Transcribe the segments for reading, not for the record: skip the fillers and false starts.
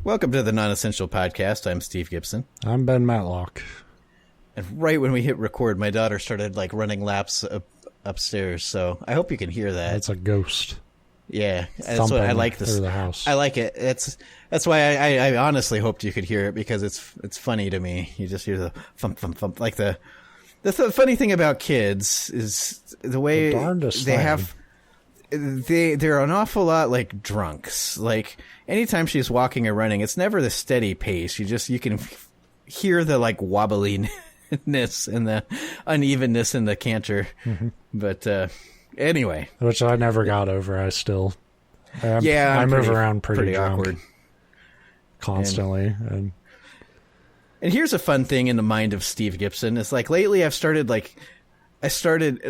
Welcome to the Nonessential podcast. I'm Steve Gibson. I'm Ben Matlock. And right when we hit record, my daughter started running laps upstairs. So I hope you can hear that. It's a ghost. Yeah, that's what I like. Through the house. I like it. That's why I honestly hoped you could hear it, because it's funny to me. You just hear the thump thump thump. Like the funny thing about kids is the way they're an awful lot like drunks. Like anytime she's walking or running, it's never the steady pace. You can hear the wobbliness and the unevenness in the canter. Mm-hmm. But anyway, which I never got over. I move around pretty drunk, awkward constantly. And here's a fun thing in the mind of Steve Gibson. It's lately I started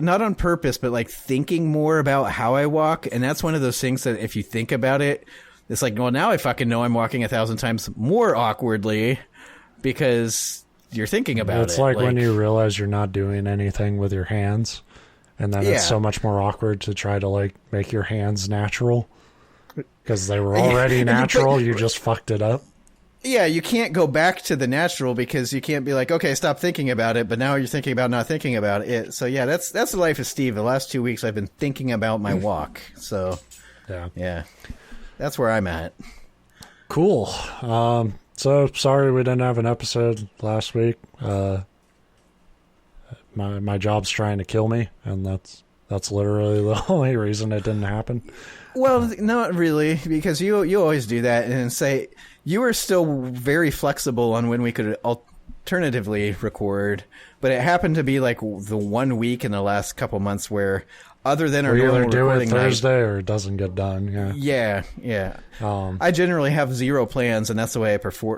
not on purpose, but thinking more about how I walk. And that's one of those things that if you think about it, it's well, now I fucking know I'm walking 1,000 times more awkwardly because you're thinking about it. It's like when you realize you're not doing anything with your hands, and then it's so much more awkward to try to make your hands natural because they were already natural. You just fucked it up. Yeah, you can't go back to the natural because you can't be okay, stop thinking about it, but now you're thinking about not thinking about it. So yeah, that's the life of Steve. The last 2 weeks I've been thinking about my walk. So yeah, that's where I'm at. Cool. So sorry we didn't have an episode last week. My job's trying to kill me, and that's literally the only reason it didn't happen. Well, not really, because you always do that and say you were still very flexible on when we could alternatively record, but it happened to be the 1 week in the last couple months where, other than our normal either do it recording Thursday or it doesn't get done. Yeah. I generally have zero plans, and that's the way I prefer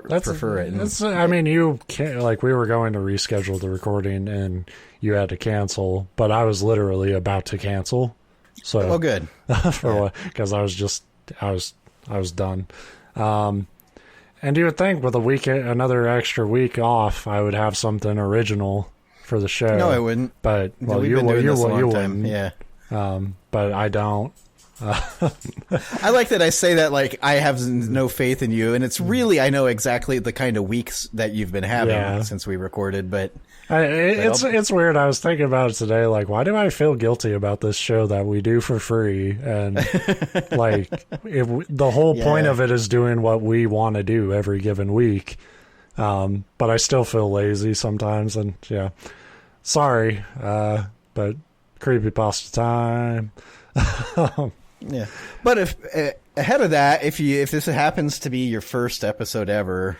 it. I mean, you can't, we were going to reschedule the recording and you had to cancel, but I was literally about to cancel. So good. Because I was done. And you would think with another extra week off, I would have something original for the show. No, I wouldn't. But you wouldn't. Yeah. But I don't. I like that I say that I have no faith in you, and it's really, I know exactly the kind of weeks that you've been having since we recorded, but it's weird. I was thinking about it today, why do I feel guilty about this show that we do for free? And the whole point of it is doing what we want to do every given week. But I still feel lazy sometimes, and sorry, but Creepypasta time. Yeah, but if ahead of that, if this happens to be your first episode ever,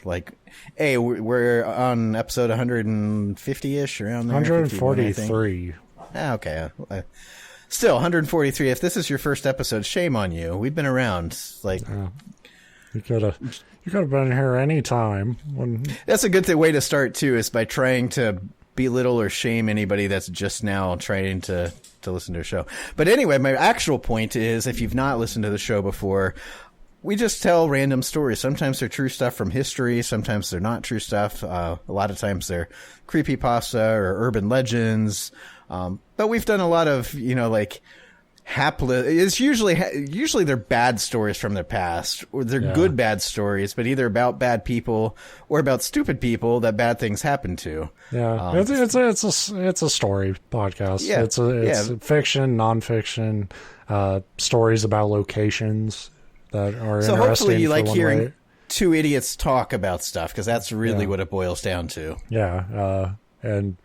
hey, we're on episode 150-ish, around there. 143. Okay. Still 143. If this is your first episode, shame on you. We've been around. You could have been here any time. That's a good way to start too, is by trying to belittle or shame anybody that's just now trying to listen to a show. But anyway, my actual point is, if you've not listened to the show before, we just tell random stories. Sometimes they're true stuff from history. Sometimes they're not true stuff. A lot of times they're creepypasta or urban legends. But we've done a lot of, it's usually they're bad stories from the past, or they're good bad stories, but either about bad people or about stupid people that bad things happen to. Yeah, it's a story podcast. Yeah, it's fiction, nonfiction, stories about locations that are interesting. So hopefully you like hearing way. Two idiots talk about stuff, because that's really what it boils down to. Yeah, and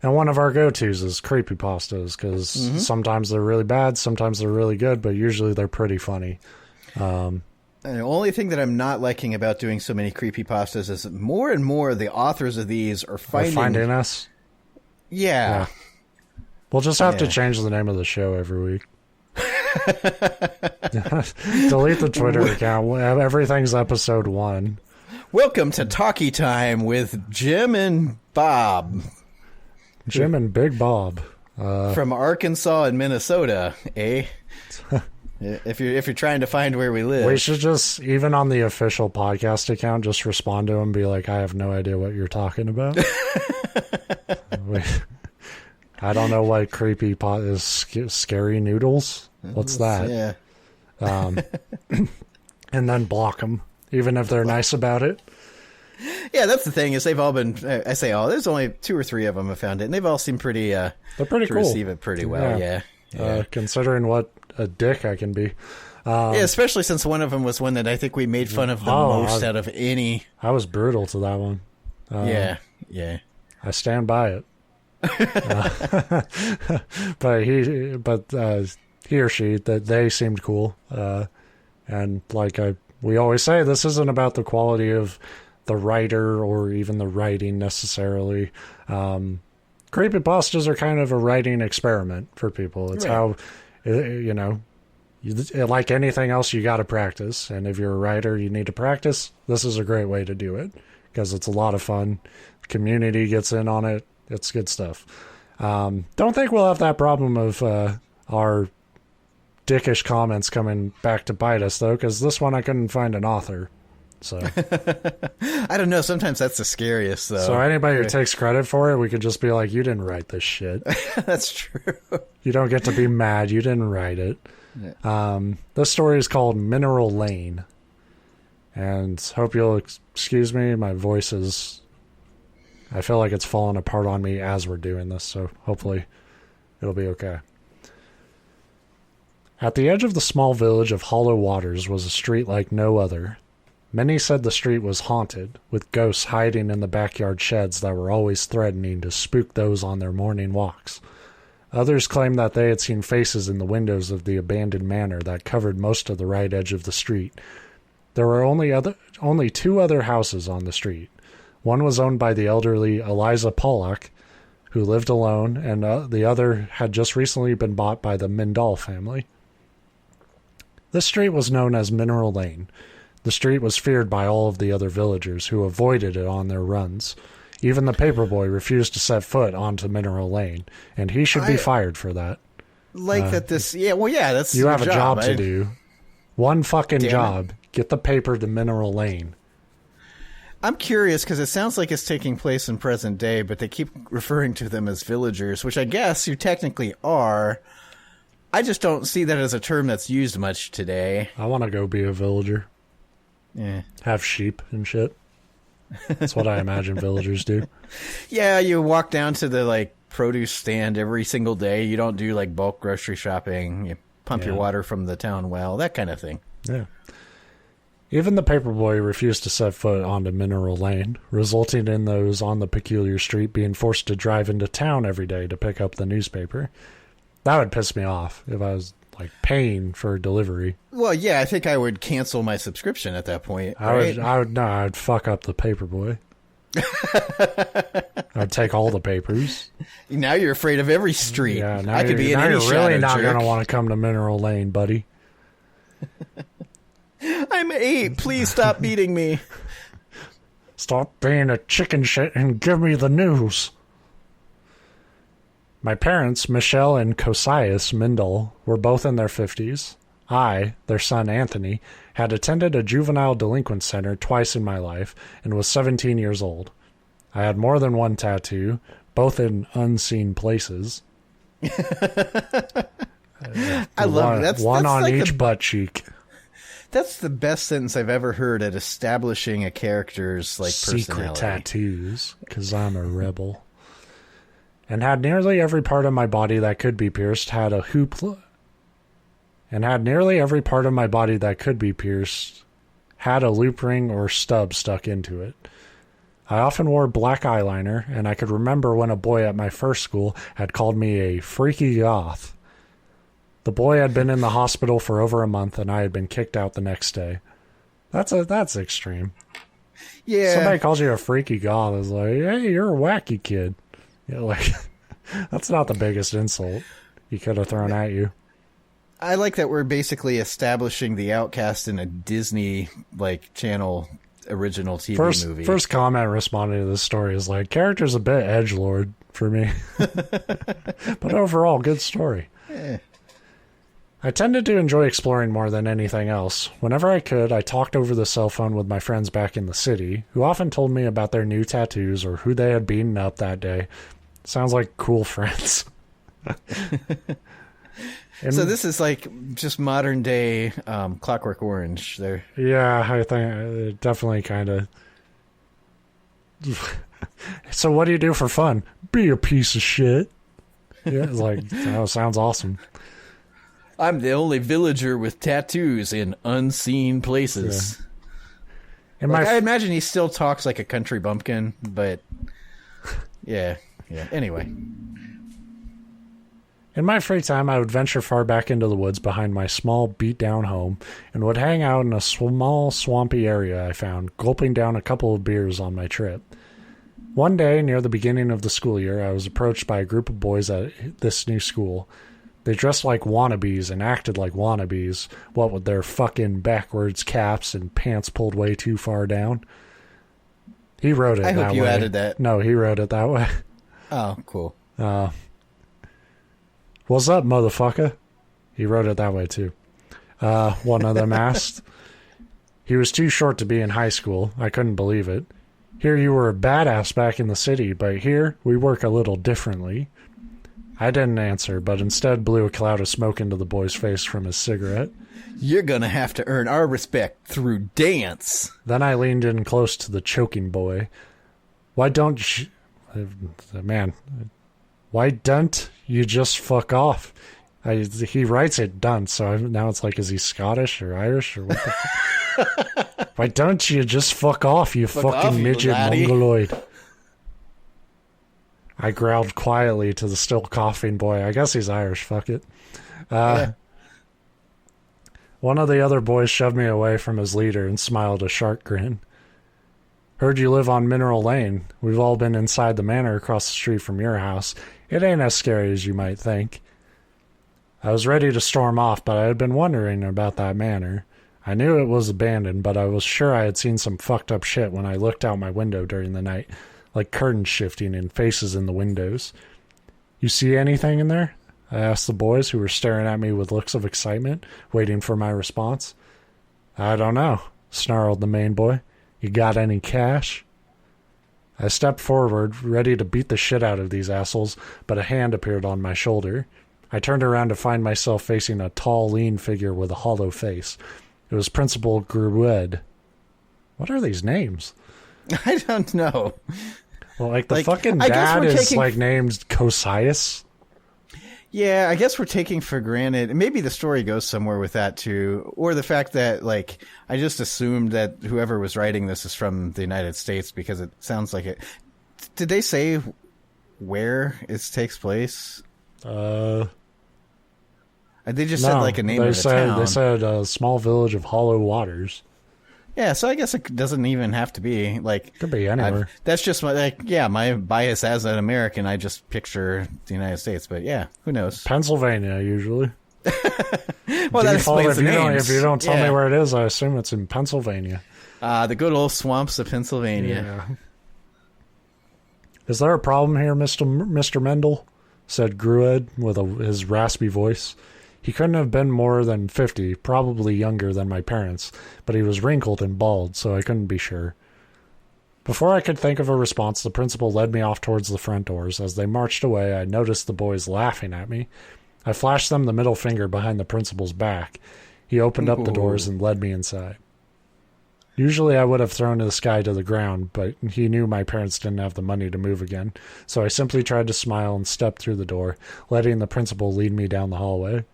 one of our go-tos is creepypastas, because sometimes they're really bad, sometimes they're really good, but usually they're pretty funny. And the only thing that I'm not liking about doing so many creepypastas is more and more the authors of these are finding us. Yeah. We'll just have to change the name of the show every week. Delete the Twitter account. Everything's episode 1. Welcome to Talkie Time with Jim and Bob. Jim and Big Bob. From Arkansas and Minnesota, eh? If you're trying to find where we live. We should just, even on the official podcast account, just respond to him and be like, I have no idea what you're talking about. I don't know what creepy pot is. Scary noodles? What's that? Yeah. And then block them. even if they're nice about it. Yeah, that's the thing is they've all been. I say all. There's only 2 or 3 of them have found it, and they've all seemed pretty. They're pretty to cool. receive it pretty well. Yeah. Considering what a dick I can be. Yeah, especially since one of them was one that I think we made fun of the most out of any. I was brutal to that one. Yeah. I stand by it. But he or she, that they seemed cool. And like we always say, this isn't about the quality of the writer or even the writing necessarily. Creepypastas are kind of a writing experiment for people. It's how, like anything else, you got to practice. And if you're a writer, you need to practice. This is a great way to do it because it's a lot of fun. The community gets in on it. It's good stuff. Don't think we'll have that problem of our dickish comments coming back to bite us, though, because this one I couldn't find an author. So I don't know. Sometimes that's the scariest, though. So anybody who takes credit for it, we could just be like, you didn't write this shit. That's true. You don't get to be mad. You didn't write it. This story is called Mineral Lane. And hope you'll excuse me. My voice is... I feel like it's falling apart on me as we're doing this, so hopefully it'll be okay. At the edge of the small village of Hollow Waters was a street like no other. Many said the street was haunted, with ghosts hiding in the backyard sheds that were always threatening to spook those on their morning walks. Others claimed that they had seen faces in the windows of the abandoned manor that covered most of the right edge of the street. There were only 2 other houses on the street. One was owned by the elderly Eliza Pollock, who lived alone, and the other had just recently been bought by the Mindall family. This street was known as Mineral Lane. The street was feared by all of the other villagers, who avoided it on their runs. Even the paperboy refused to set foot onto Mineral Lane, and he should be fired for that. That's you have a job to do. One fucking job. Get the paper to Mineral Lane. I'm curious because it sounds like it's taking place in present day, but they keep referring to them as villagers, which I guess you technically are. I just don't see that as a term that's used much today. I want to go be a villager. Yeah. Have sheep and shit. That's what I imagine villagers do. Yeah, you walk down to the produce stand every single day. You don't do bulk grocery shopping. You pump your water from the town well, that kind of thing. Yeah. Even the paperboy refused to set foot onto Mineral Lane, resulting in those on the peculiar street being forced to drive into town every day to pick up the newspaper. That would piss me off if I was paying for delivery. Well, yeah, I think I would cancel my subscription at that point. I'd fuck up the paperboy. I'd take all the papers. Now you're afraid of every street. Yeah, I could be in any you're really not going to want to come to Mineral Lane, buddy. I'm 8. Please stop beating me. Stop being a chicken shit and give me the news. My parents, Michelle and Cosias Mindall, were both in their 50s. I, their son Anthony, had attended a juvenile delinquent center twice in my life and was 17 years old. I had more than one tattoo, both in unseen places. I love it. One on each butt cheek. That's the best sentence I've ever heard at establishing a character's personality. Secret tattoos, because I'm a rebel. And had nearly every part of my body that could be pierced had a loop ring or stub stuck into it. I often wore black eyeliner, and I could remember when a boy at my first school had called me a freaky goth. The boy had been in the hospital for over a month, and I had been kicked out the next day. That's extreme. Yeah. Somebody calls you a freaky goth is like, hey, you're a wacky kid. That's not the biggest insult he could have thrown at you. I like that we're basically establishing the outcast in a Disney Channel original TV movie. First comment responding to this story is character's a bit edgelord for me. But overall, good story. Yeah. I tended to enjoy exploring more than anything else. Whenever I could, I talked over the cell phone with my friends back in the city, who often told me about their new tattoos or who they had beaten up that day. Sounds like cool friends. So this is like just modern day Clockwork Orange there. Yeah, I think it definitely kind of... So what do you do for fun? Be a piece of shit. Yeah, it's like, that sounds awesome. I'm the only villager with tattoos in unseen places. Yeah. Like, I imagine he still talks like a country bumpkin, but yeah. Anyway. In my free time, I would venture far back into the woods behind my small, beat-down home and would hang out in a small, swampy area I found, gulping down a couple of beers on my trip. One day, near the beginning of the school year, I was approached by a group of boys at this new school. They dressed like wannabes and acted like wannabes, what with their fucking backwards caps and pants pulled way too far down. He wrote it that way. I hope you added that. No, he wrote it that way. Oh, cool. What's up, motherfucker? He wrote it that way, too. One of them asked. He was too short to be in high school. I couldn't believe it. Here you were a badass back in the city, but here we work a little differently. I didn't answer, but instead blew a cloud of smoke into the boy's face from his cigarette. You're gonna have to earn our respect through dance. Then I leaned in close to the choking boy. Why don't you... Man, why don't you just fuck off? He writes it done, so now it's like, is he Scottish or Irish or what the fuck? Why don't you just fuck off, you fucking midget mongoloid? I growled quietly to the still coughing boy. I guess he's Irish, fuck it. Yeah. One of the other boys shoved me away from his leader and smiled a shark grin. Heard you live on Mineral Lane. We've all been inside the manor across the street from your house. It ain't as scary as you might think. I was ready to storm off, but I had been wondering about that manor. I knew it was abandoned, but I was sure I had seen some fucked up shit when I looked out my window during the night, like curtains shifting and faces in the windows. You see anything in there? I asked the boys, who were staring at me with looks of excitement, waiting for my response. I don't know, snarled the main boy. You got any cash? I stepped forward, ready to beat the shit out of these assholes, but a hand appeared on my shoulder. I turned around to find myself facing a tall, lean figure with a hollow face. It was Principal Grued. What are these names? I don't know. Well, like the fucking dad is like named Cosius. Yeah, I guess we're taking for granted. Maybe the story goes somewhere with that too, or the fact that like I just assumed that whoever was writing this is from the United States because it sounds like it. Did they say where it takes place? They just said like a name of the town. They said a small village of Hollow Waters. Yeah, so I guess it doesn't even have to be like. Could be anywhere. That's just my my bias as an American. I just picture the United States, but yeah, who knows? Pennsylvania usually. Well, that explains the names. If you don't tell me where it is, I assume it's in Pennsylvania. The good old swamps of Pennsylvania. Yeah. Is there a problem here, Mr. Mendel? Said Grued with his raspy voice. He couldn't have been more than 50, probably younger than my parents, but he was wrinkled and bald, so I couldn't be sure. Before I could think of a response, the principal led me off towards the front doors. As they marched away, I noticed the boys laughing at me. I flashed them the middle finger behind the principal's back. He opened up the doors and led me inside. Usually I would have thrown this guy to the ground, but he knew my parents didn't have the money to move again, so I simply tried to smile and stepped through the door, letting the principal lead me down the hallway.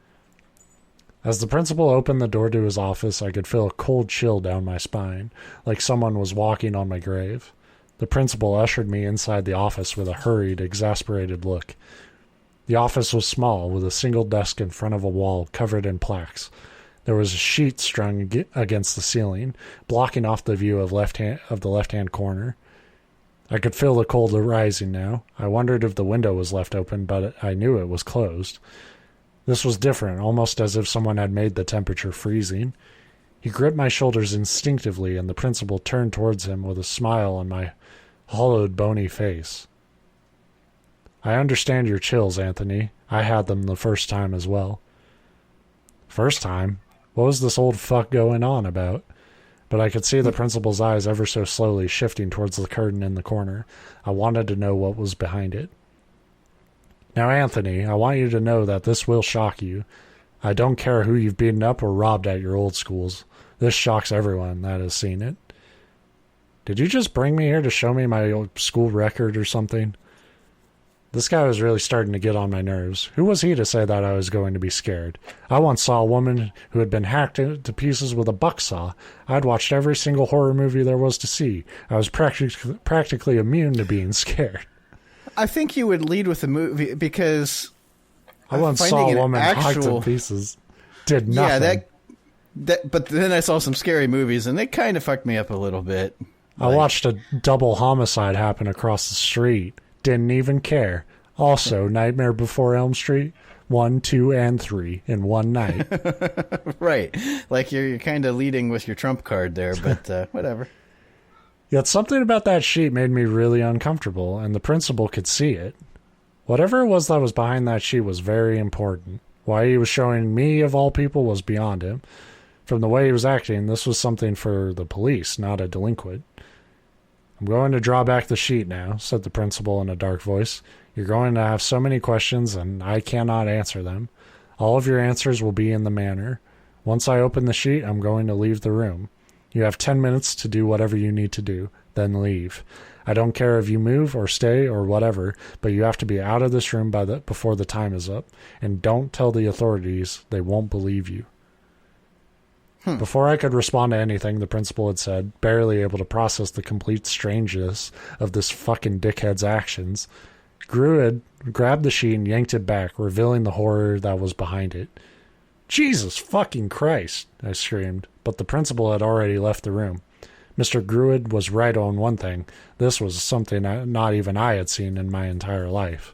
As the principal opened the door to his office, I could feel a cold chill down my spine, like someone was walking on my grave. The principal ushered me inside the office with a hurried, exasperated look. The office was small, with a single desk in front of a wall covered in plaques. There was a sheet strung against the ceiling, blocking off the view of the left-hand corner. I could feel the cold rising now. I wondered if the window was left open, but I knew it was closed. This was different, almost as if someone had made the temperature freezing. He gripped my shoulders instinctively, and the principal turned towards him with a smile on my hollowed, bony face. I understand your chills, Anthony. I had them the first time as well. First time? What was this old fuck going on about? But I could see the principal's eyes ever so slowly shifting towards the curtain in the corner. I wanted to know what was behind it. Now, Anthony, I want you to know that this will shock you. I don't care who you've beaten up or robbed at your old schools. This shocks everyone that has seen it. Did you just bring me here to show me my old school record or something? This guy was really starting to get on my nerves. Who was he to say that I was going to be scared? I once saw a woman who had been hacked to pieces with a bucksaw. I'd watched every single horror movie there was to see. I was practically immune to being scared. I think you would lead with the movie because I once saw a woman hacked to pieces. Did nothing. Yeah, but then I saw some scary movies, and they kind of fucked me up a little bit. I watched a double homicide happen across the street. Didn't even care. Also, Nightmare Before Elm Street 1, 2, and 3 in one night. Right. Like you're kind of leading with your trump card there, but whatever. Yet something about that sheet made me really uncomfortable, and the principal could see it. Whatever it was that was behind that sheet was very important. Why he was showing me, of all people, was beyond him. From the way he was acting, this was something for the police, not a delinquent. I'm going to draw back the sheet now, said the principal in a dark voice. You're going to have so many questions, and I cannot answer them. All of your answers will be in the manor. Once I open the sheet, I'm going to leave the room. You have 10 minutes to do whatever you need to do, then leave. I don't care if you move or stay or whatever, but you have to be out of this room before the time is up, and don't tell the authorities. They won't believe you. Before I could respond to anything the principal had said, barely able to process the complete strangeness of this fucking dickhead's actions, Gruid grabbed the sheet and yanked it back, revealing the horror that was behind it. Jesus fucking Christ, I screamed, but the principal had already left the room. Mr. Gruid was right on one thing. This was something not even I had seen in my entire life.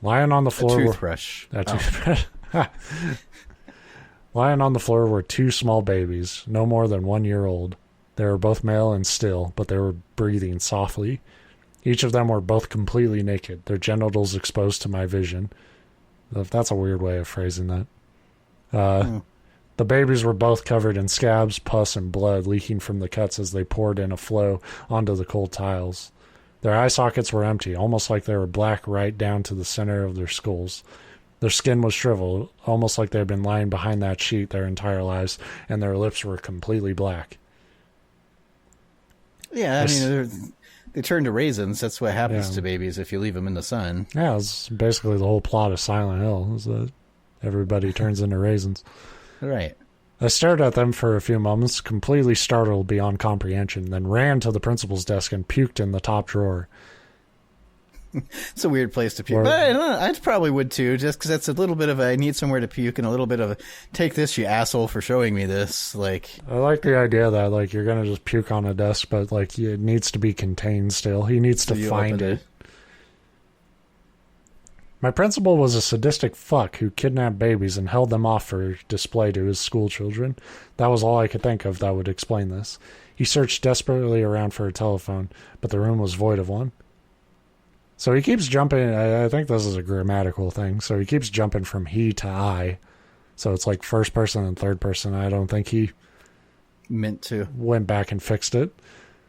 Lying on the floor... A toothbrush. Lying on the floor were two small babies, no more than 1 year old. They were both male and still, but they were breathing softly. Each of them were both completely naked, their genitals exposed to my vision. That's a weird way of phrasing that. The babies were both covered in scabs, pus, and blood leaking from the cuts as they poured in a flow onto the cold tiles. Their eye sockets were empty, almost like they were black right down to the center of their skulls. Their skin was shriveled, almost like they had been lying behind that sheet their entire lives, and their lips were completely black. Yeah, I mean, they turn to raisins. That's what happens to babies if you leave them in the sun. Yeah, it's basically the whole plot of Silent Hill, is that everybody turns into raisins. Right. I stared at them for a few moments, completely startled beyond comprehension, then ran to the principal's desk and puked in the top drawer. It's a weird place to puke. But I probably would too, just because that's a little bit of a, I need somewhere to puke and a little bit of a, take this, you asshole, for showing me this. Like, I like the idea that, like, you're going to just puke on a desk, but, like, it needs to be contained still. He needs to find it. My principal was a sadistic fuck who kidnapped babies and held them off for display to his school children. That was all I could think of that would explain this. He searched desperately around for a telephone, but the room was void of one. So he keeps jumping. I think this is a grammatical thing. So he keeps jumping from he to I. So it's like first person and third person. I don't think he meant to. Went back and fixed it.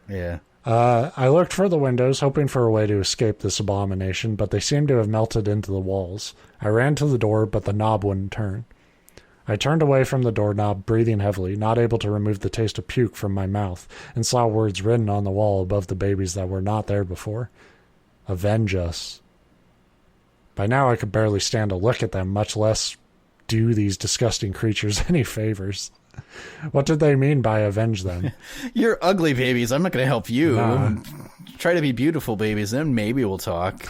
Yeah. I looked for the windows, hoping for a way to escape this abomination, but they seemed to have melted into the walls. I ran to the door, but the knob wouldn't turn. I turned away from the doorknob, breathing heavily, not able to remove the taste of puke from my mouth, and saw words written on the wall above the babies that were not there before. Avenge us. By now I could barely stand to look at them, much less do these disgusting creatures any favors. What did they mean by avenge them? You're ugly babies. I'm not going to help you. Nah. Try to be beautiful babies, then maybe we'll talk.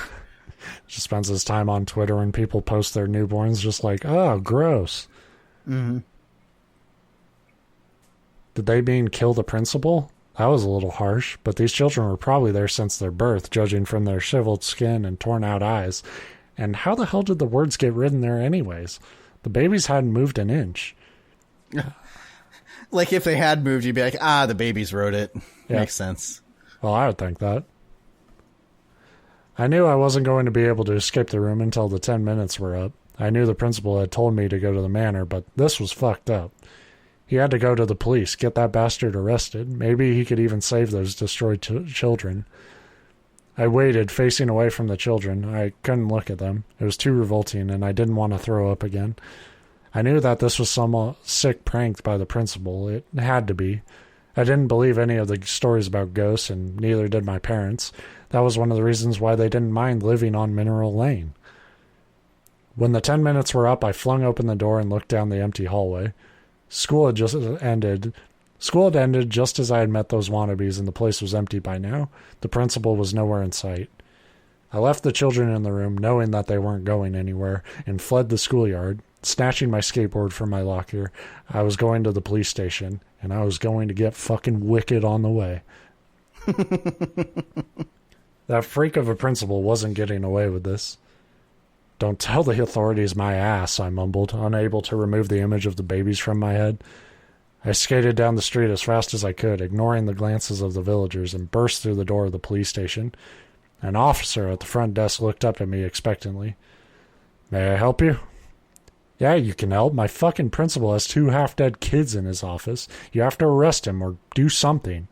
Just spends his time on Twitter when people post their newborns just like, oh, gross. Mm-hmm. Did they mean kill the principal? That was a little harsh, but these children were probably there since their birth, judging from their shriveled skin and torn out eyes. And how the hell did the words get written there anyways? The babies hadn't moved an inch. Like if they had moved, you'd be like, the babies wrote it. Yeah. Makes sense. Well, I would think that. I knew I wasn't going to be able to escape the room until the 10 minutes were up. I knew the principal had told me to go to the manor, but this was fucked up. He had to go to the police, get that bastard arrested. Maybe he could even save those destroyed children. I waited, facing away from the children. I couldn't look at them. It was too revolting, and I didn't want to throw up again. I knew that this was some sick prank by the principal. It had to be. I didn't believe any of the stories about ghosts, and neither did my parents. That was one of the reasons why they didn't mind living on Mineral Lane. When the 10 minutes were up, I flung open the door and looked down the empty hallway. School had ended just as I had met those wannabes, and the place was empty by now. The principal was nowhere in sight. I left the children in the room, knowing that they weren't going anywhere, and fled the schoolyard. Snatching my skateboard from my locker, I was going to the police station, and I was going to get fucking wicked on the way. That freak of a principal wasn't getting away with this. Don't tell the authorities my ass, I mumbled, unable to remove the image of the babies from my head. I skated down the street as fast as I could, ignoring the glances of the villagers, and burst through the door of the police station. An officer at the front desk looked up at me expectantly. May I help you? Yeah, you can help. My fucking principal has 2 half-dead kids in his office. You have to arrest him or do something.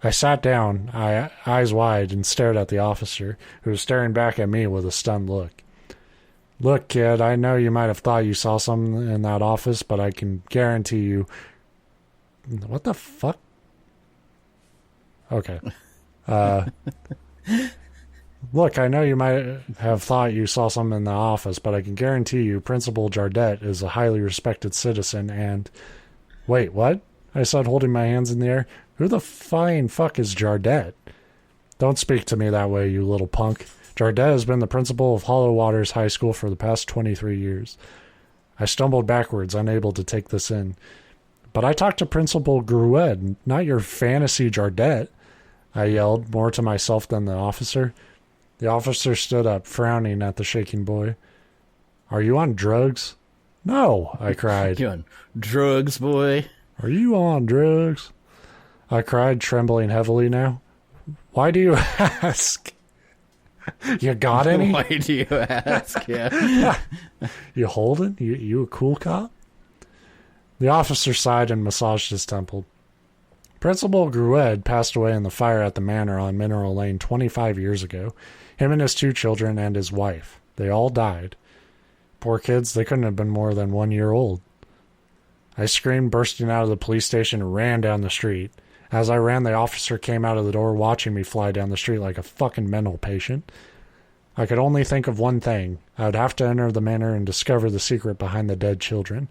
I sat down, eyes wide, and stared at the officer, who was staring back at me with a stunned look. Look, kid, I know you might have thought you saw something in that office, but I can guarantee you... What the fuck? Okay. Look, I know you might have thought you saw something in the office, but I can guarantee you Principal Jardette is a highly respected citizen and... Wait, what? I said, holding my hands in the air. Who the flying fuck is Jardette? Don't speak to me that way, you little punk. Jardette has been the principal of Hollow Waters High School for the past 23 years. I stumbled backwards, unable to take this in. But I talked to Principal Grued, not your fantasy Jardette, I yelled, more to myself than the officer. The officer stood up, frowning at the shaking boy. Are you on drugs? No, I cried. You on drugs, boy? Are you on drugs? I cried, trembling heavily now. Why do you ask? You got any? Why do you ask? Yeah. You holding? You a cool cop? The officer sighed and massaged his temple. Principal Grued passed away in the fire at the manor on Mineral Lane 25 years ago. Him and his 2 children and his wife. They all died. Poor kids, they couldn't have been more than 1 year old. I screamed, bursting out of the police station, and ran down the street. As I ran, the officer came out of the door, watching me fly down the street like a fucking mental patient. I could only think of one thing. I would have to enter the manor and discover the secret behind the dead children.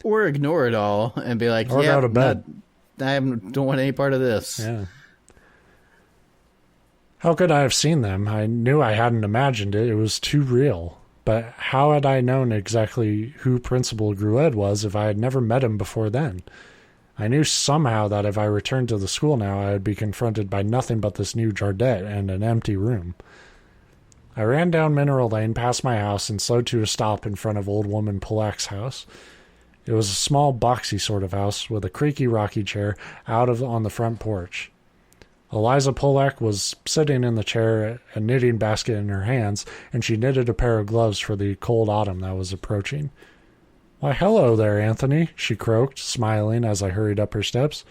Or ignore it all and be like, or yeah, go to bed. I don't want any part of this. Yeah. How could I have seen them? I knew I hadn't imagined it. It was too real. But how had I known exactly who Principal Grued was if I had never met him before then? I knew somehow that if I returned to the school now, I would be confronted by nothing but this new Jardette and an empty room. I ran down Mineral Lane past my house and slowed to a stop in front of old woman Polak's house. It was a small, boxy sort of house with a creaky rocking chair on the front porch. Eliza Polak was sitting in the chair, a knitting basket in her hands, and she knitted a pair of gloves for the cold autumn that was approaching. Why, hello there, Anthony, she croaked, smiling as I hurried up her steps.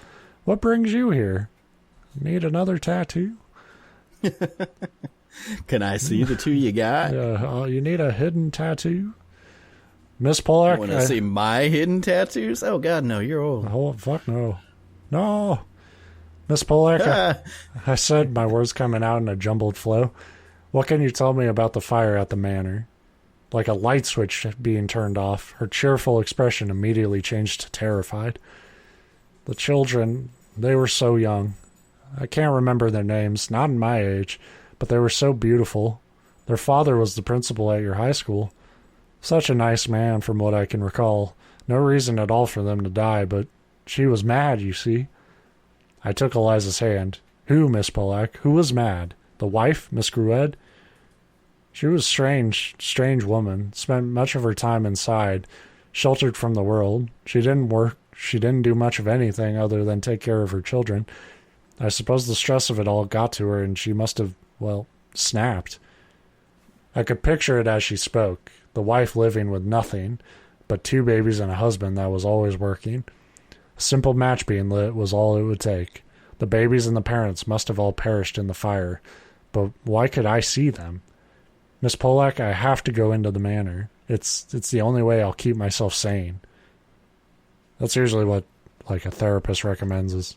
What brings you here? Need another tattoo? Can I see the 2 you got? You need a hidden tattoo? Miss Polak? Want to see my hidden tattoos? Oh, God, no, you're old. Oh, fuck no. No. Miss Polak, I said, my words coming out in a jumbled flow. What can you tell me about the fire at the manor? Like a light switch being turned off, her cheerful expression immediately changed to terrified. The children, they were so young. I can't remember their names, not in my age, but they were so beautiful. Their father was the principal at your high school. Such a nice man from what I can recall. No reason at all for them to die, but she was mad, you see. I took Eliza's hand. Who, Miss Polak? Who was mad? The wife, Miss Grued? She was strange woman, spent much of her time inside, sheltered from the world. She didn't work. She didn't do much of anything other than take care of her children. I suppose the stress of it all got to her, and she must have, snapped. I could picture it as she spoke, the wife living with nothing but 2 babies and a husband that was always working. A simple match being lit was all it would take. The babies and the parents must have all perished in the fire, but why could I see them? Miss Polak, I have to go into the manor. It's the only way I'll keep myself sane. That's usually what like a therapist recommends is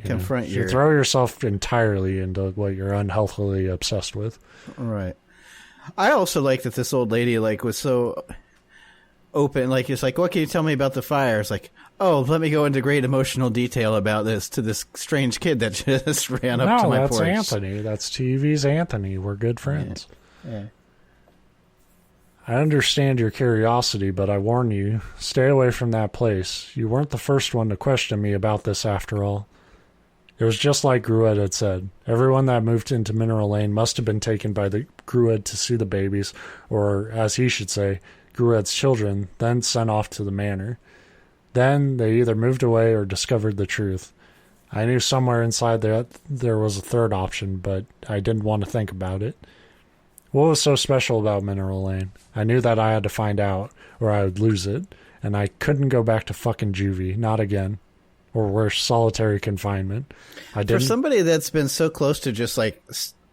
confront you throw yourself entirely into what you're unhealthily obsessed with. Right. I also like that this old lady like was so open. Like, it's like, what can you tell me about the fire? It's like, oh, let me go into great emotional detail about this to this strange kid that just ran up to my porch. No, that's Anthony. That's TV's Anthony. We're good friends. Yeah. I understand your curiosity, but I warn you, stay away from that place. You weren't the first one to question me about this after all. It was just like Grued had said. Everyone that moved into Mineral Lane must have been taken by the Grued to see the babies, or, as he should say, Grued's children, then sent off to the manor. Then they either moved away or discovered the truth. I knew somewhere inside there was a third option, but I didn't want to think about it. What was so special about Mineral Lane? I knew that I had to find out, or I would lose it, and I couldn't go back to fucking juvie, not again. Or worse, solitary confinement. I didn't. For somebody that's been so close to just like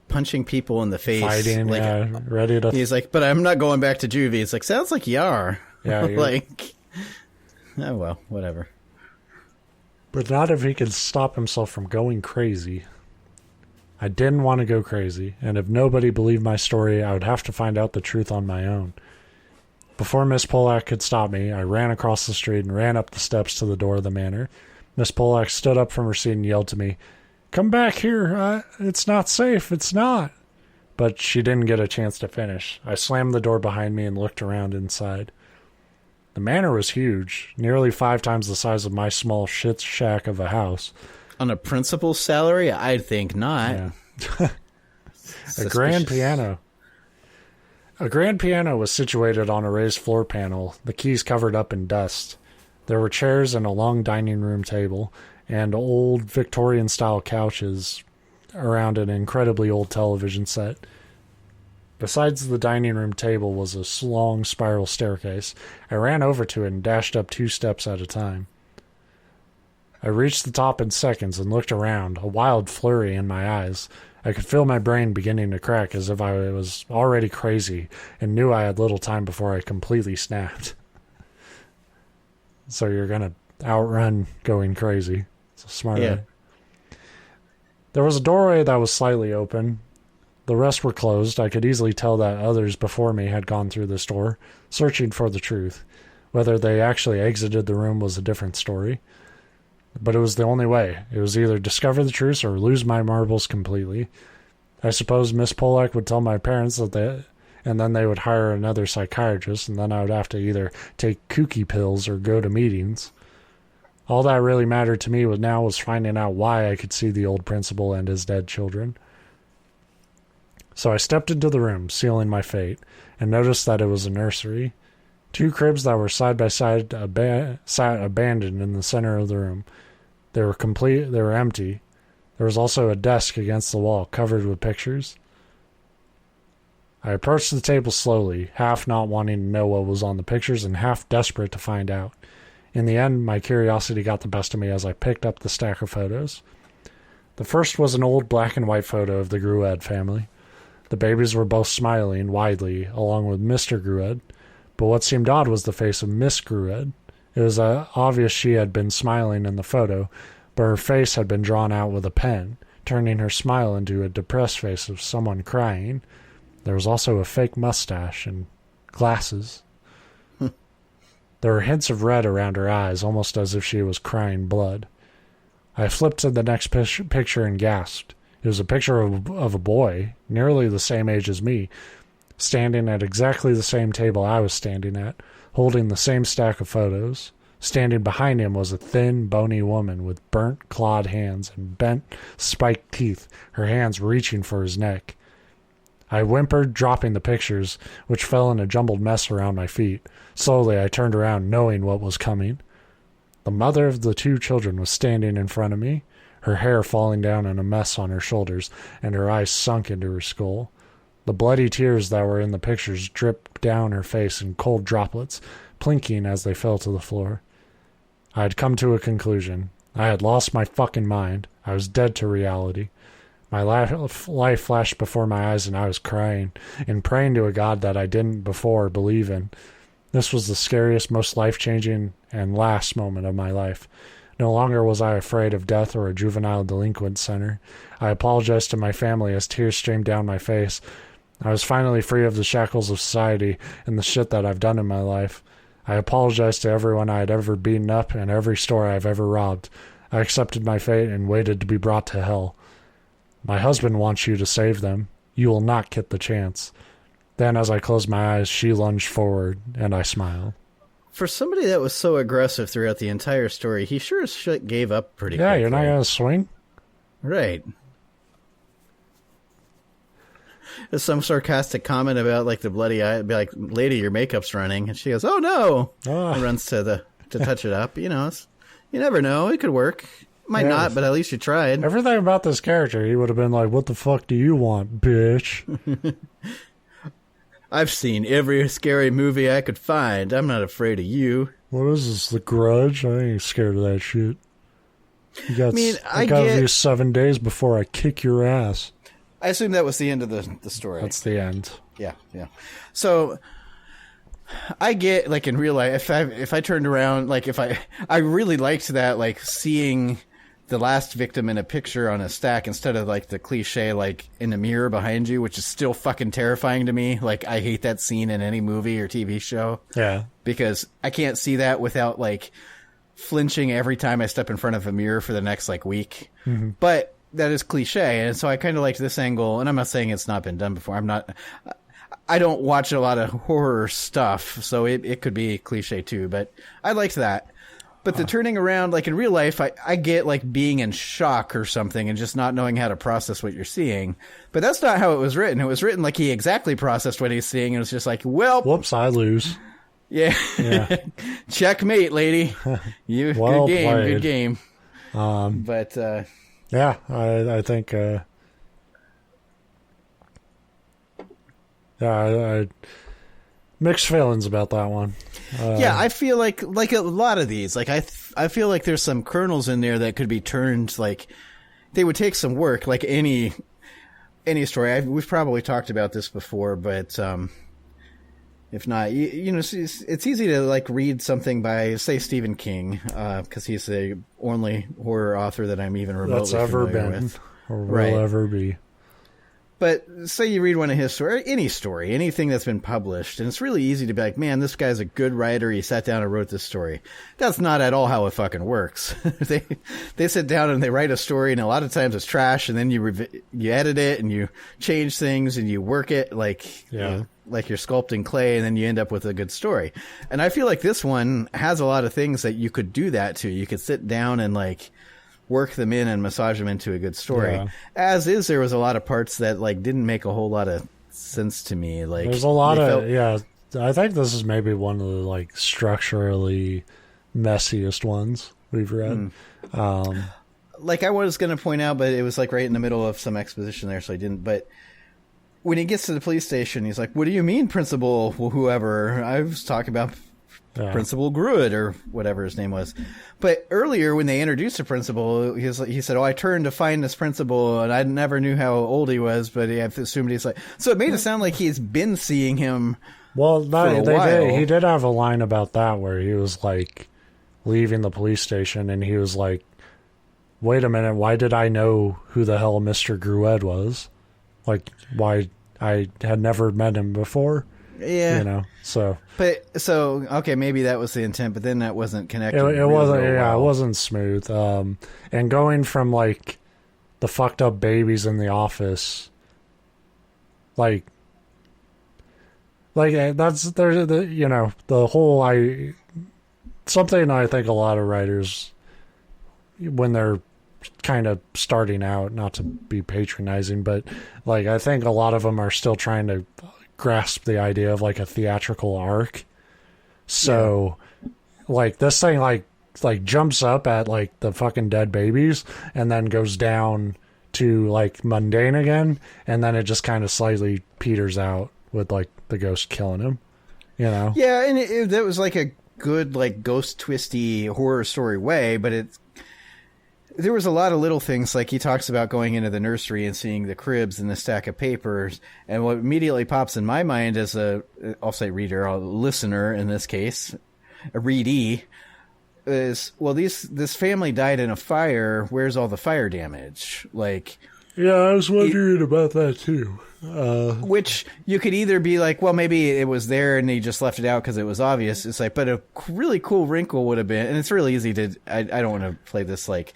punching people in the face, fighting, like, ready to. He's like, but I'm not going back to juvie. It's like, sounds like you are. Yeah, like, oh well, whatever. But not if he could stop himself from going crazy. I didn't want to go crazy, and if nobody believed my story, I would have to find out the truth on my own. Before Miss Polak could stop me, I ran across the street and ran up the steps to the door of the manor. Miss Polak stood up from her seat and yelled to me, "Come back here, it's not safe, it's not." But she didn't get a chance to finish. I slammed the door behind me and looked around inside. The manor was huge, nearly 5 times the size of my small shit shack of a house. On a principal's salary? I think not. Yeah. A grand piano. A grand piano was situated on a raised floor panel, the keys covered up in dust. There were chairs and a long dining room table, and old Victorian-style couches around an incredibly old television set. Besides the dining room table was a long spiral staircase. I ran over to it and dashed up 2 steps at a time. I reached the top in seconds and looked around, a wild flurry in my eyes. I could feel my brain beginning to crack as if I was already crazy and knew I had little time before I completely snapped. So you're going to outrun going crazy. It's a smart idea. There was a doorway that was slightly open. The rest were closed. I could easily tell that others before me had gone through this door, searching for the truth. Whether they actually exited the room was a different story. But it was the only way. It was either discover the truth or lose my marbles completely. I suppose Miss Polak would tell my parents and then they would hire another psychiatrist, and then I would have to either take kooky pills or go to meetings. All that really mattered to me was finding out why I could see the old principal and his dead children. So I stepped into the room, sealing my fate, and noticed that it was a nursery. 2 cribs that were side by side sat abandoned in the center of the room. They were empty. There was also a desk against the wall, covered with pictures. I approached the table slowly, half not wanting to know what was on the pictures and half desperate to find out. In the end, my curiosity got the best of me as I picked up the stack of photos. The first was an old black and white photo of the Grued family. The babies were both smiling widely, along with Mr. Grued, but what seemed odd was the face of Miss Grued. It was obvious she had been smiling in the photo, but her face had been drawn out with a pen, turning her smile into a depressed face of someone crying. There was also a fake mustache and glasses. There were hints of red around her eyes, almost as if she was crying blood. I flipped to the next picture and gasped. It was a picture of a boy, nearly the same age as me, standing at exactly the same table I was standing at, holding the same stack of photos. Standing behind him was a thin, bony woman with burnt, clawed hands and bent, spiked teeth, her hands reaching for his neck. I whimpered, dropping the pictures, which fell in a jumbled mess around my feet. Slowly I turned around, knowing what was coming. The mother of the 2 children was standing in front of me, her hair falling down in a mess on her shoulders, and her eyes sunk into her skull. The bloody tears that were in the pictures dripped down her face in cold droplets, plinking as they fell to the floor. I had come to a conclusion. I had lost my fucking mind. I was dead to reality. My life flashed before my eyes, and I was crying and praying to a God that I didn't before believe in. This was the scariest, most life-changing, and last moment of my life. No longer was I afraid of death or a juvenile delinquent center. I apologized to my family as tears streamed down my face. I was finally free of the shackles of society and the shit that I've done in my life. I apologized to everyone I had ever beaten up and every store I've ever robbed. I accepted my fate and waited to be brought to hell. My husband wants you to save them. You will not get the chance. Then, as I closed my eyes, she lunged forward, and I smiled. For somebody that was so aggressive throughout the entire story, he sure as shit gave up pretty quickly. Yeah, you're not going to swing? Right. There's some sarcastic comment about, like, the bloody eye. Be like, lady, your makeup's running. And she goes, oh, no. And runs to touch it up. You know, you never know. It could work. Might not, but at least you tried. Everything about this character, he would have been like, what the fuck do you want, bitch? I've seen every scary movie I could find. I'm not afraid of you. What is this, The Grudge? I ain't scared of that shit. I got you 7 days before I kick your ass. I assume that was the end of the story. That's the end. Yeah. So I get, like, in real life, if I turned around, like, if I really liked that, like, seeing the last victim in a picture on a stack instead of, like, the cliche, like, in the mirror behind you, which is still fucking terrifying to me. Like, I hate that scene in any movie or TV show. Yeah. Because I can't see that without, like, flinching every time I step in front of a mirror for the next, like, week. Mm-hmm. But that is cliche, and so I kind of liked this angle, and I'm not saying it's not been done before. I don't watch a lot of horror stuff, so it could be cliche too, but I liked that. But the turning around, like in real life, I get like being in shock or something and just not knowing how to process what you're seeing. But that's not how it was written. It was written like he exactly processed what he's seeing, and it was just like, well... Whoops, I lose. Yeah. Checkmate, lady. Well good game. But... yeah, I think... I mixed feelings about that one. Yeah, I feel like a lot of these, like I feel like there's some kernels in there that could be turned, like they would take some work, like any story. We've probably talked about this before, but if not, you know, it's easy to like read something by, say, Stephen King, because he's the only horror author that I'm even remotely that's ever familiar been with. or will ever be. But say you read one of his story, any story, anything that's been published, and it's really easy to be like, man, this guy's a good writer. He sat down and wrote this story. That's not at all how it fucking works. They sit down and they write a story, and a lot of times it's trash, and then you edit it and you change things and you work it like you're sculpting clay, and then you end up with a good story. And I feel like this one has a lot of things that you could do that to. You could sit down and like work them in and massage them into a good story. Yeah. As is, there was a lot of parts that like didn't make a whole lot of sense to me. Like there's a lot of I think this is maybe one of the like structurally messiest ones we've read. Like I was going to point out, but it was like right in the middle of some exposition there, so I didn't. But when he gets to the police station, he's like, "What do you mean, Principal whoever? I was talking about Principal Gruid or whatever his name was." But earlier when they introduced the principal, he said, "Oh, I turned to find this principal, and I never knew how old he was, but I assumed he's like." So it made it sound like he's been seeing him. Well, he did have a line about that where he was like leaving the police station, and he was like, "Wait a minute, why did I know who the hell Mr. Gruid was? Like, why I had never met him before." Yeah, you know. So okay, maybe that was the intent, but then that wasn't connected. It wasn't. Yeah, it wasn't smooth. And going from like the fucked up babies in the office, like that's the whole something I think a lot of writers when they're kind of starting out, not to be patronizing, but like I think a lot of them are still trying to grasp the idea of like a theatrical arc. So like this thing like jumps up at like the fucking dead babies and then goes down to like mundane again, and then it just kind of slightly peters out with like the ghost killing him, you know. Yeah, and that was like a good like ghost twisty horror story way, but there was a lot of little things, like he talks about going into the nursery and seeing the cribs and the stack of papers. And what immediately pops in my mind as I'll say reader, a listener in this case, a readee, is, well, this family died in a fire. Where's all the fire damage? Like, yeah, I was wondering about that too. Which you could either be like, well, maybe it was there and they just left it out because it was obvious. It's like, but a really cool wrinkle would have been, and it's really easy to, I don't want to play this like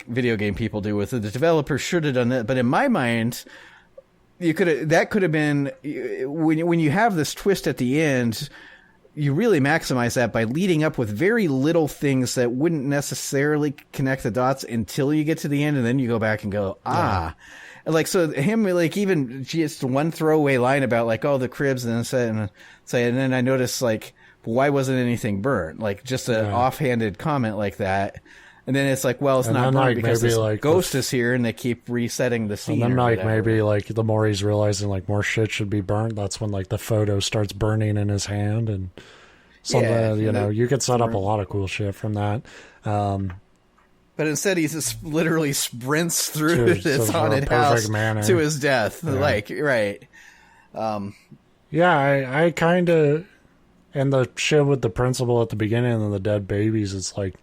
video game people do with it. The developer should have done that. But in my mind, that could have been, when you have this twist at the end, you really maximize that by leading up with very little things that wouldn't necessarily connect the dots until you get to the end, and then you go back and go, ah. Yeah. Like, so him, like, even just one throwaway line about, like, oh, the cribs, and then I noticed, like, why wasn't anything burnt? Like, just an offhanded comment like that. And then it's like, well, it's not burnt because this ghost is here, and they keep resetting the scene. And then, like, maybe, like, the more he's realizing, like, more shit should be burnt, that's when, like, the photo starts burning in his hand, and something, you could set up a lot of cool shit from that. But instead, he just literally sprints through this haunted house to his death. Yeah. Like, right. I kind of, and the shit with the principal at the beginning and the dead babies, it's like,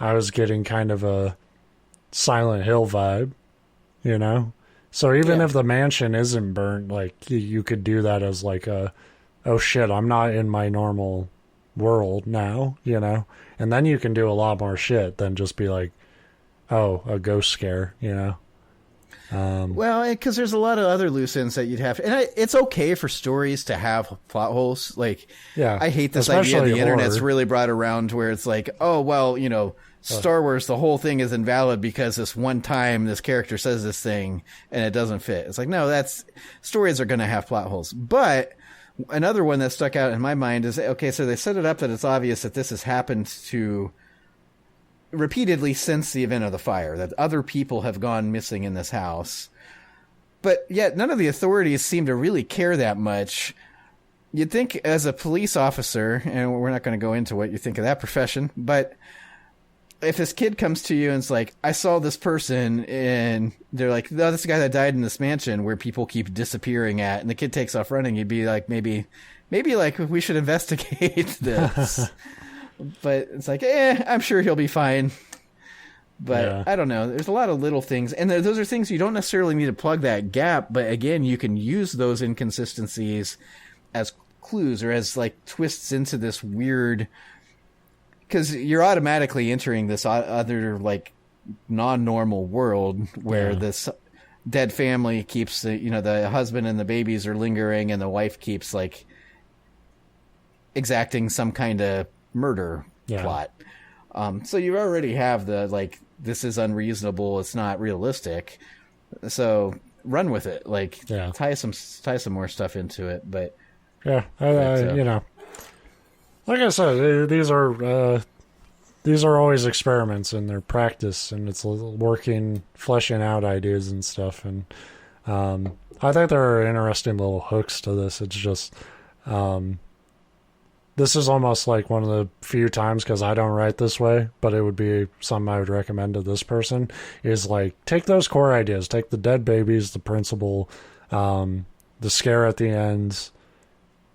I was getting kind of a Silent Hill vibe, you know? So even if the mansion isn't burnt, like, you could do that as like oh shit, I'm not in my normal world now, you know? And then you can do a lot more shit than just be like, oh, a ghost scare, you know? Well, because there's a lot of other loose ends that you'd have to, and it's okay for stories to have plot holes. Like, I hate this idea the internet's really brought around where it's like, oh, well, Star Wars, the whole thing is invalid because this one time this character says this thing and it doesn't fit. It's like, no, stories are going to have plot holes. But another one that stuck out in my mind is, okay, so they set it up that it's obvious that this has happened to repeatedly since the event of the fire, that other people have gone missing in this house. But yet none of the authorities seem to really care that much. You'd think as a police officer, and we're not going to go into what you think of that profession, but if this kid comes to you and it's like, I saw this person, and they're like, no, this guy that died in this mansion where people keep disappearing at, and the kid takes off running, you'd be like, maybe like we should investigate this. But it's like, I'm sure he'll be fine. But I don't know. There's a lot of little things. And those are things you don't necessarily need to plug that gap. But again, you can use those inconsistencies as clues or as like twists into this weird, because you're automatically entering this other like non-normal world where this dead family keeps, the husband and the babies are lingering and the wife keeps like exacting some kind of murder plot. So you already have the, like, this is unreasonable, it's not realistic. So run with it. Like, tie some more stuff into it. But like I said, these are always experiments in their practice, and it's working, fleshing out ideas and stuff. And I think there are interesting little hooks to this. It's just this is almost like one of the few times, because I don't write this way, but it would be something I would recommend to this person, is like, take those core ideas, take the dead babies, the principal, the scare at the end,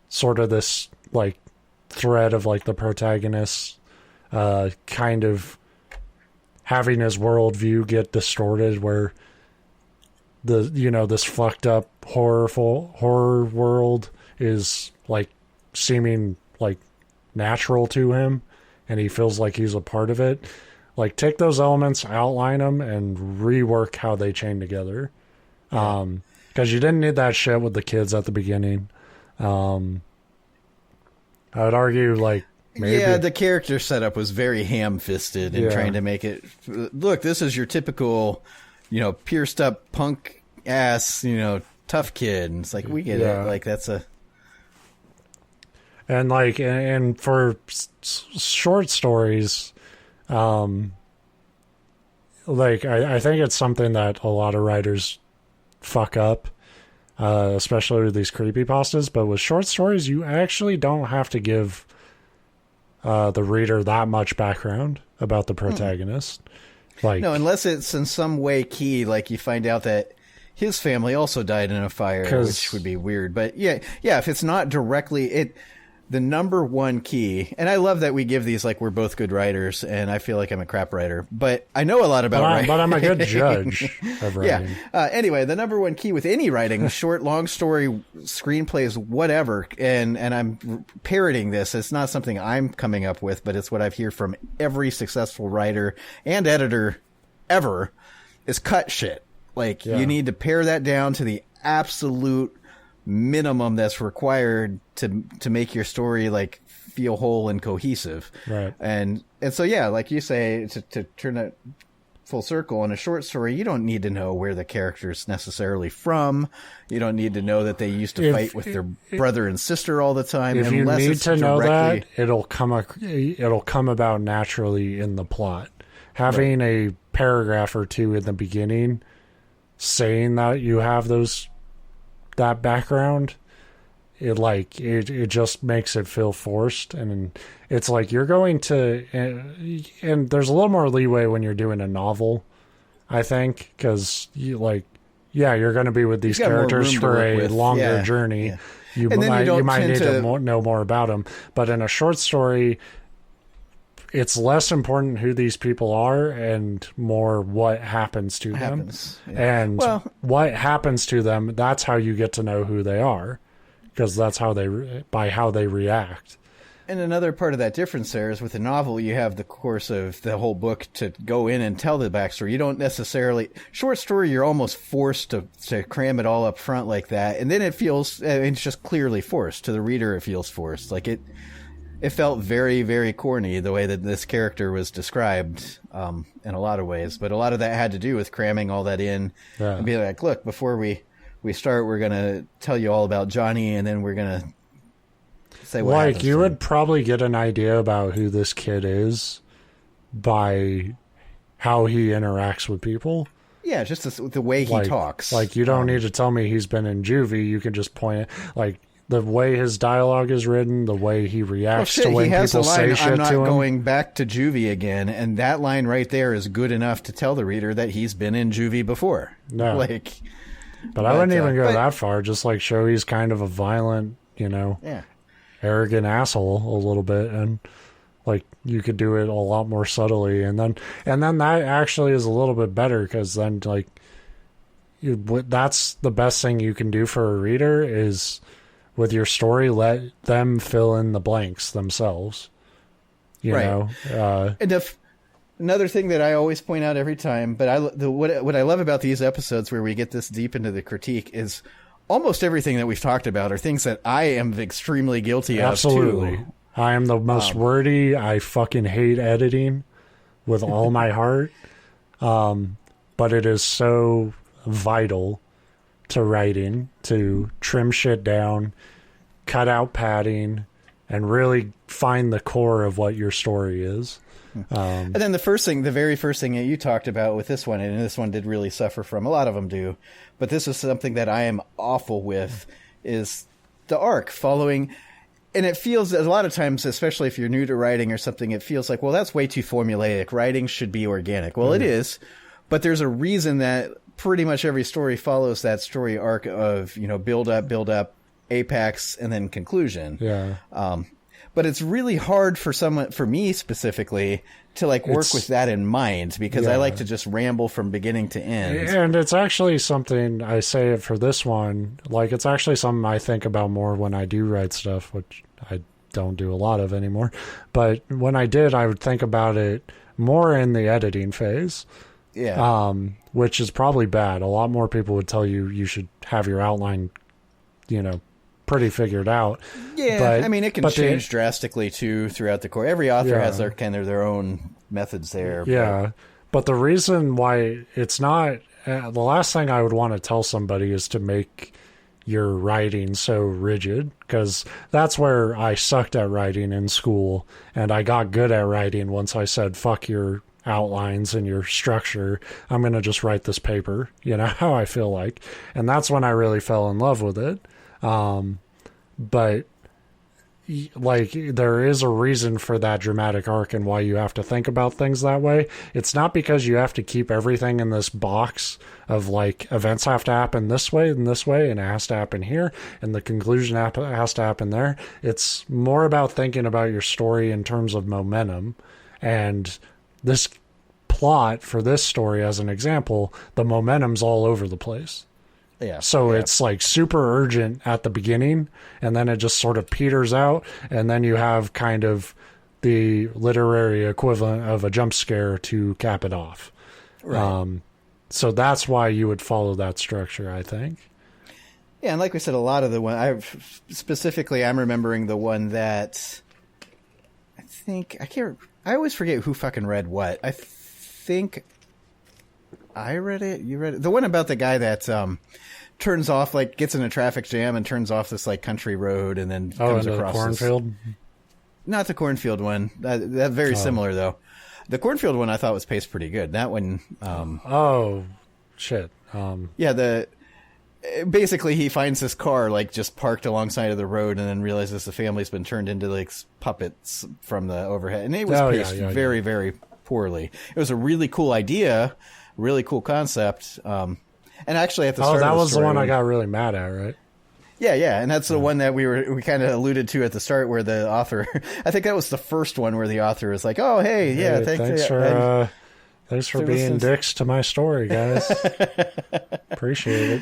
sort of this like thread of like the protagonist kind of having his worldview get distorted, where this fucked up horror world is like seeming like natural to him, and he feels like he's a part of it. Like, take those elements, outline them, and rework how they chain together. Because you didn't need that shit with the kids at the beginning. I would argue, like, maybe. Yeah, the character setup was very ham-fisted in trying to make it, look, this is your typical, pierced up punk ass, tough kid. And it's like, we get it. Like, that's a. And like, and for short stories, like I think it's something that a lot of writers fuck up, especially with these creepypastas. But with short stories, you actually don't have to give the reader that much background about the protagonist. Like, no, unless it's in some way key, like you find out that his family also died in a fire, which would be weird. But yeah, if it's not directly the number one key, and I love that we give these like we're both good writers, and I feel like I'm a crap writer, but I know a lot about writing. But I'm a good judge of writing. Yeah. Anyway, the number one key with any writing, short, long story, screenplays, whatever, and I'm parroting this. It's not something I'm coming up with, but it's what I've heard from every successful writer and editor ever, is cut shit. Like, you need to pare that down to the absolute minimum that's required to make your story like feel whole and cohesive. Right. And so, yeah, like you say, to turn it full circle, in a short story, you don't need to know where the character's necessarily from. You don't need to know that they used to fight with their brother and sister all the time. If you need to know that, it'll come about naturally in the plot. Having a paragraph or two in the beginning saying that you have that background, it just makes it feel forced, and it's like you're going to, and there's a little more leeway when you're doing a novel, I think, because you're going to be with these characters for a longer journey. Yeah. You might need to know more about them, but in a short story, it's less important who these people are and more what happens to them. And what happens to them, that's how you get to know who they are, because that's by how they react. And another part of that difference there is with a novel, you have the course of the whole book to go in and tell the backstory. You don't necessarily... Short story, you're almost forced to cram it all up front like that. And then it feels... It's just clearly forced. To the reader, it feels forced. Like it felt very, very corny the way that this character was described in a lot of ways. But a lot of that had to do with cramming all that in and being like, look, before we start, we're going to tell you all about Johnny, and then we're going to say what happens. You would probably get an idea about who this kid is by how he interacts with people. Yeah, just the way he talks. Like, you don't need to tell me he's been in juvie. You can just point it, like... The way his dialogue is written, the way he reacts to when people say shit to him. I'm not going back to juvie again, and that line right there is good enough to tell the reader that he's been in juvie before. No. But I wouldn't even go that far. Just show he's kind of a violent, arrogant asshole a little bit, and you could do it a lot more subtly, and then that actually is a little bit better, because then that's the best thing you can do for a reader is. With your story, let them fill in the blanks themselves. You know? And another thing that I always point out every time, but what I love about these episodes where we get this deep into the critique is almost everything that we've talked about are things that I am extremely guilty of, Absolutely. too. I am the most wordy. I fucking hate editing with all my heart. But it is so vital to writing, to trim shit down, cut out padding, and really find the core of what your story is. And then the very first thing that you talked about with this one, and this one did really suffer from, a lot of them do, but this is something that I am awful with, is the arc following. And it feels a lot of times, especially if you're new to writing or something, it feels like, well, that's way too formulaic. Writing should be organic. Well, it is, but there's a reason that pretty much every story follows that story arc of, build up, apex, and then conclusion. Yeah. But it's really hard for me specifically, to work with that in mind, because I like to just ramble from beginning to end. And it's actually something I say it for this one. It's actually something I think about more when I do write stuff, which I don't do a lot of anymore. But when I did, I would think about it more in the editing phase. Yeah. Which is probably bad. A lot more people would tell you should have your outline, pretty figured out. Yeah, but, it can change drastically too throughout the course. Every author has their kind of their own methods there. Yeah, but the reason why it's not the last thing I would want to tell somebody is to make your writing so rigid, because that's where I sucked at writing in school, and I got good at writing once I said fuck your outlines and your structure. I'm going to just write this paper, how I feel like. And that's when I really fell in love with it. But like, there is a reason for that dramatic arc and why you have to think about things that way. It's not because you have to keep everything in this box of, like, events have to happen this way, and it has to happen here, and the conclusion has to happen there. It's more about thinking about your story in terms of momentum. And this plot for this story, as an example, the momentum's all over the place. Yeah. So it's like super urgent at the beginning, and then it just sort of peters out, and then you have kind of the literary equivalent of a jump scare to cap it off. Right. So that's why you would follow that structure, I think. Yeah, and like we said, a lot of the one I'm remembering the one that I always forget who fucking read what. I think I read it. You read it. The one about the guy that turns off, like, gets in a traffic jam and turns off this, like, country road and then comes across the cornfield. Not the cornfield one. That's very similar though. The cornfield one I thought was paced pretty good. That one. Shit. Basically, he finds this car, like, just parked alongside of the road, and then realizes the family's been turned into, like, puppets from the overhead, and it was paced very, very poorly. It was a really cool idea, really cool concept. And actually, at the start, that of the was story, the one I got really mad at, right? Yeah, and that's the one that we kind of alluded to at the start, where the author, I think that was the first one where the author was like, "Oh, hey, yeah, thanks for being dicks to my story, guys. Appreciate it."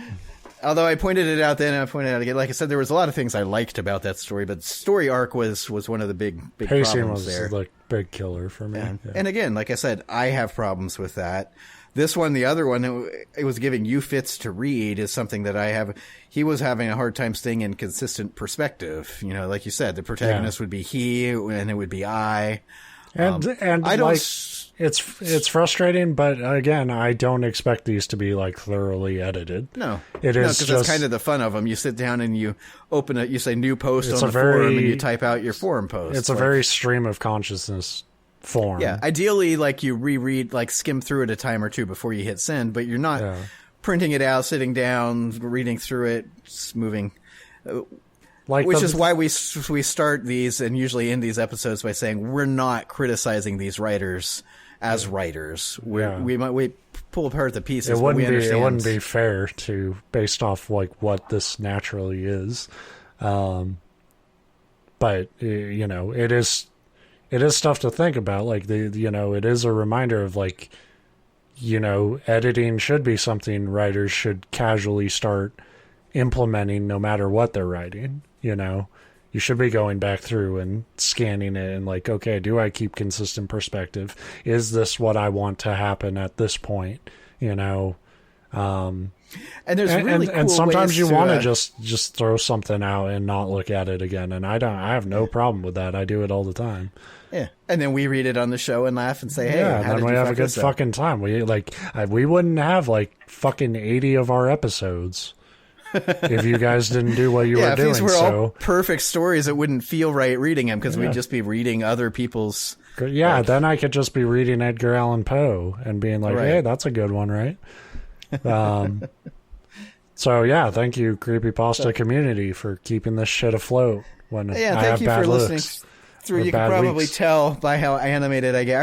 Although I pointed it out then, and I pointed it out again. Like I said, there was a lot of things I liked about that story, but the story arc was one of the big pacing problems was there. Like big killer for me. And again, like I said, I have problems with that. This one, the other one, it was giving you fits to read, is something that I have. He was having a hard time staying in consistent perspective. You know, like you said, the protagonist would be he, and it would be I. And I don't. Like, it's frustrating, but again, I don't expect these to be, like, thoroughly edited. No, it is because that's kind of the fun of them. You sit down and you open it. You say new post on the forum, and you type out your forum post. It's a very stream of consciousness form. Yeah, ideally, like, you reread, like, skim through it a time or two before you hit send, but you're not printing it out, sitting down, reading through it, moving. Which is why we start these and usually end these episodes by saying we're not criticizing these writers as writers. We pull apart the pieces. It wouldn't be fair to, based off, like, what this naturally is. But you know, it is stuff to think about. Like, it is a reminder of, like, you know, editing should be something writers should casually start implementing no matter what they're writing. You know, you should be going back through and scanning it and, like, okay, do I keep consistent perspective? Is this what I want to happen at this point? You know, and there's really cool and sometimes ways you want to just throw something out and not look at it again. And I have no problem with that. I do it all the time. Yeah, and then we read it on the show and laugh and say, "Hey, yeah," and then we have a good fucking time. We wouldn't have, like, fucking 80 of our episodes if you guys didn't do what you were doing. If these were all perfect stories, it wouldn't feel right reading them, because we'd just be reading other people's. Yeah, then I could just be reading Edgar Allan Poe and being like, "Hey, that's a good one, right?" So yeah, thank you, Creepypasta community, for keeping this shit afloat when I have bad looks. Listening through. You can probably tell by how animated I get. I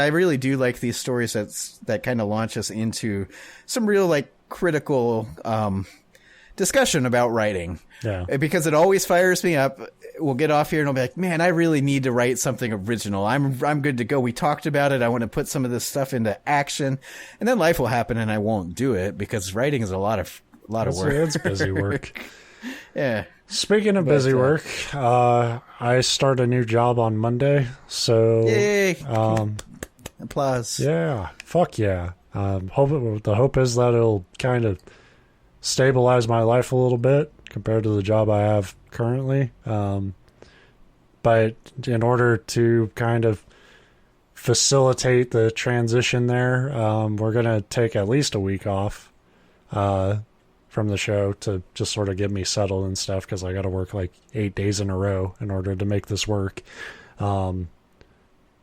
really do like these stories that kind of launch us into some real, like, critical discussion about writing. Yeah, because it always fires me up. We'll get off here and I'll be like, man, I really need to write something original. I'm good to go. We talked about it. I want to put some of this stuff into action, and then life will happen and I won't do it, because writing is a lot of work. It's busy work. Yeah. Speaking of busy work, I start a new job on Monday. So, yay! Applause. Yeah. Fuck yeah. The hope is that it'll kind of stabilize my life a little bit compared to the job I have currently. But in order to kind of facilitate the transition there, we're going to take at least a week off from the show to just sort of get me settled and stuff, because I got to work like 8 days in a row in order to make this work. And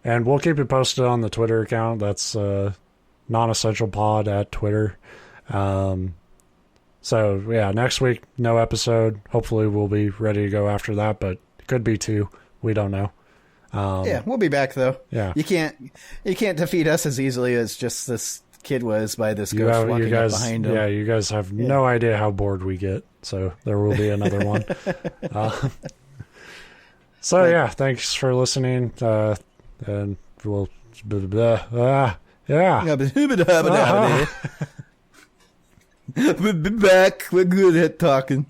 we'll keep you posted on the Twitter account. That's Nonessential Pod at Twitter. So yeah, next week, no episode. Hopefully we'll be ready to go after that, but Could be 2. We don't know. Yeah, we'll be back though. Yeah. You can't defeat us as easily as just this kid was by this ghost walking up behind him. Yeah, you guys have no idea how bored we get. So there will be another one. So yeah, thanks for listening. And we'll yeah. We'll be back. We're good at talking.